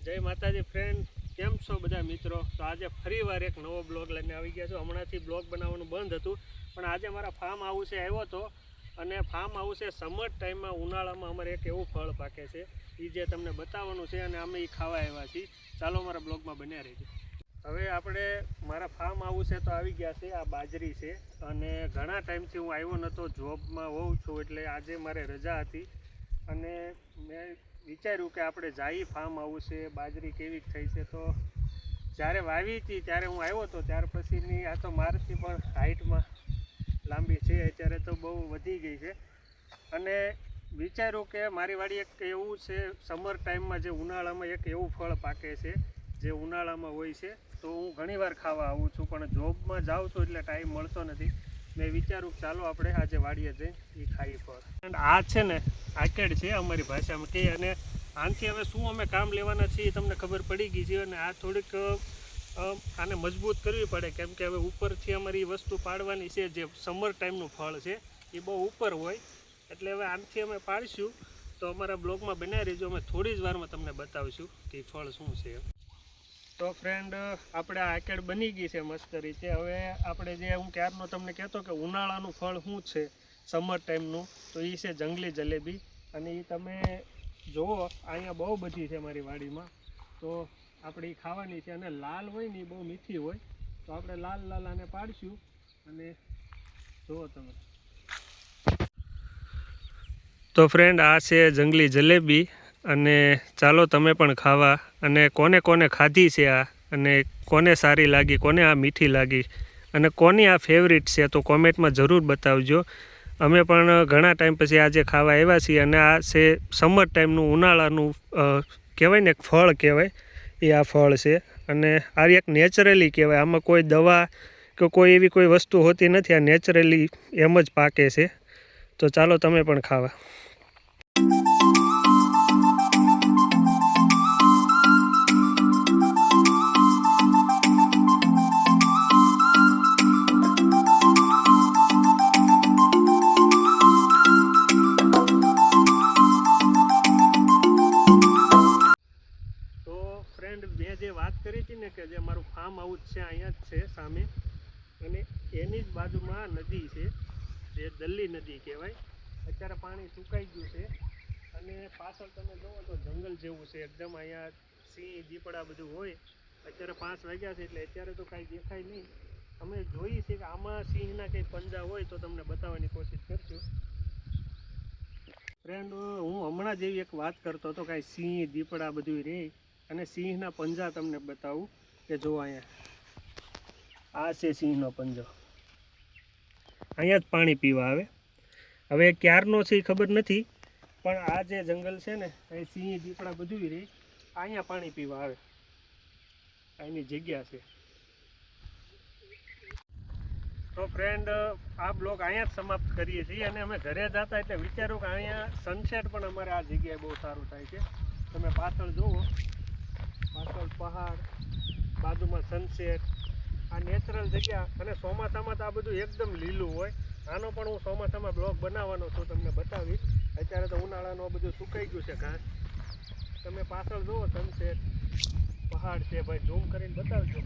જય માતાજી ફ્રેન્ડ, કેમ છો બધા મિત્રો? તો આજે ફરીવાર એક નવો બ્લોગ લઈને આવી ગયા છો. હમણાંથી બ્લોગ બનાવવાનું બંધ હતું, પણ આજે મારા ફાર્મ હાઉસે આવ્યો હતો અને ફાર્મ હાઉસે સમર ટાઈમમાં ઉનાળામાં અમારે એક એવું ફળ પાકે છે એ જે તમને બતાવવાનું છે અને અમે એ ખાવા આવ્યા છીએ. ચાલો મારા બ્લોગમાં બન્યા રહેજો. હવે આપણે મારા ફાર્મ હાઉસે તો આવી ગયા છે. આ બાજરી છે અને ઘણા ટાઈમથી હું આવ્યો નહોતો, જોબમાં હોઉં છું એટલે આજે મારે રજા હતી અને મેં વિચાર્યું કે આપણે જઈએ ફાર્મ હાઉસે, બાજરી કેવી થઈ છે. તો જ્યારે વાવી હતી ત્યારે હું આવ્યો હતો, ત્યાર પછીની આ તો મારથી પણ હાઇટમાં લાંબી છે, અત્યારે તો બહુ વધી ગઈ છે. અને વિચાર્યું કે મારી વાડી એક એવું છે, સમર ટાઈમમાં જે ઉનાળામાં એક એવું ફળ પાકે છે જે ઉનાળામાં હોય છે. તો હું ઘણીવાર ખાવા આવું છું, પણ જોબમાં જાઉં છું એટલે ટાઈમ મળતો નથી. મેં વિચાર્યું ચાલો આપણે આજે વાડીએ જઈને એ ખાઈ ફળ. અને આ છે ને આકેડ છે અમારી ભાષામાં કે, અને આનાથી હવે શું અમે કામ લેવાના છીએ તમને ખબર પડી ગઈ છે. અને આ થોડીક આને મજબૂત કરવી પડે, કેમ કે હવે ઉપરથી અમારી વસ્તુ પાડવાની છે. જે સમર ટાઈમનું ફળ છે એ બહુ ઉપર હોય એટલે હવે આનાથી અમે પાડીશું. તો અમારા બ્લોગમાં બનાવી રહેજો, અમે થોડી જ વારમાં તમને બતાવીશું કે ફળ શું છે. તો ફ્રેન્ડ, આપણે આ આકેડ બની ગઈ છે મસ્ત રીતે. હવે આપણે જે હું ક્યારનો તમને કહેતો કે ઉનાળાનું ફળ શું છે સમર ટાઈમનું, તો એ છે જંગલી જલેબી. અને એ તમે જુઓ અહીંયા બહુ બધી છે મારી વાડીમાં, તો આપણે એ ખાવાની છે. અને લાલ હોય ને એ બહુ મીઠી હોય, તો આપણે લાલ લાલ આને પાડીશું. અને જુઓ તમે. તો ફ્રેન્ડ, આ છે જંગલી જલેબી અને ચાલો તમે પણ ખાવા. અને કોને કોને ખાધી છે આ, અને કોને સારી લાગી, કોને આ મીઠી લાગી, અને કોની આ ફેવરિટ છે, તો કોમેન્ટમાં જરૂર બતાવજો. અમે પણ ઘણા ટાઈમ પછી આજે ખાવા આવ્યા છીએ. અને આ છે સમર ટાઈમનું ઉનાળાનું કહેવાય ને, એક ફળ કહેવાય, એ આ ફળ છે. અને આ એક નેચરલી કહેવાય, આમાં કોઈ દવા કે કોઈ એવી કોઈ વસ્તુ હોતી નથી, આ નેચરલી એમ જ પાકે છે. તો ચાલો તમે પણ ખાવા. મેં જે વાત કરી હતી ને કે જે મારું ફાર્મ હાઉસ છે અહીંયા જ છે સામે, અને એની જ બાજુમાં નદી છે જે દલ્લી નદી કહેવાય. અત્યારે પાણી સુકાઈ ગયું છે અને પાછળ તમે જુઓ તો જંગલ જેવું છે એકદમ. અહીંયા સિંહ દીપડા બધું હોય. અત્યારે 5 વાગ્યા છે એટલે અત્યારે તો કાંઈ દેખાય નહીં. અમે જોઈએ છીએ કે આમાં સિંહના કંઈ પંજા હોય તો તમને બતાવવાની કોશિશ કરશું. ફ્રેન્ડ, હું હમણાં જેવી એક વાત કરતો હતો, કાંઈ સિંહ દીપડા બધું રહે, અને સિંહના પંજા તમને બતાવું કે જો અહીંયા આ છે સિંહનો પંજો. અહીંયા જ પાણી પીવા આવે. હવે ક્યારનો છે એ ખબર નથી, પણ આ જે જંગલ છે ને, અહીં સિંહ દીપડા બધું રહે, અહીંયા પાણી પીવા આવે. અહીંની જગ્યા છે. તો ફ્રેન્ડ, આ બ્લોગ અહીંયા જ સમાપ્ત કરીએ છીએ. અને અમે ઘરે જતા એટલે વિચાર્યું કે અહીંયા સનસેટ પણ અમારે આ જગ્યાએ બહુ સારું થાય છે. તમે પાછળ જુઓ, પાછળ પહાડ, બાજુમાં સનસેટ, આ નેચરલ જગ્યા. અને ચોમાસામાં તો આ બધું એકદમ લીલું હોય. આનો પણ હું ચોમાસામાં બ્લોગ બનાવવાનો છું, તમને બતાવીશ. અત્યારે તો ઉનાળાનું બધું સુકાઈ ગયું છે ઘાસ. તમે પાછળ જુઓ સનસેટ, પહાડ છે ભાઈ, ઝૂમ કરીને બતાવજો.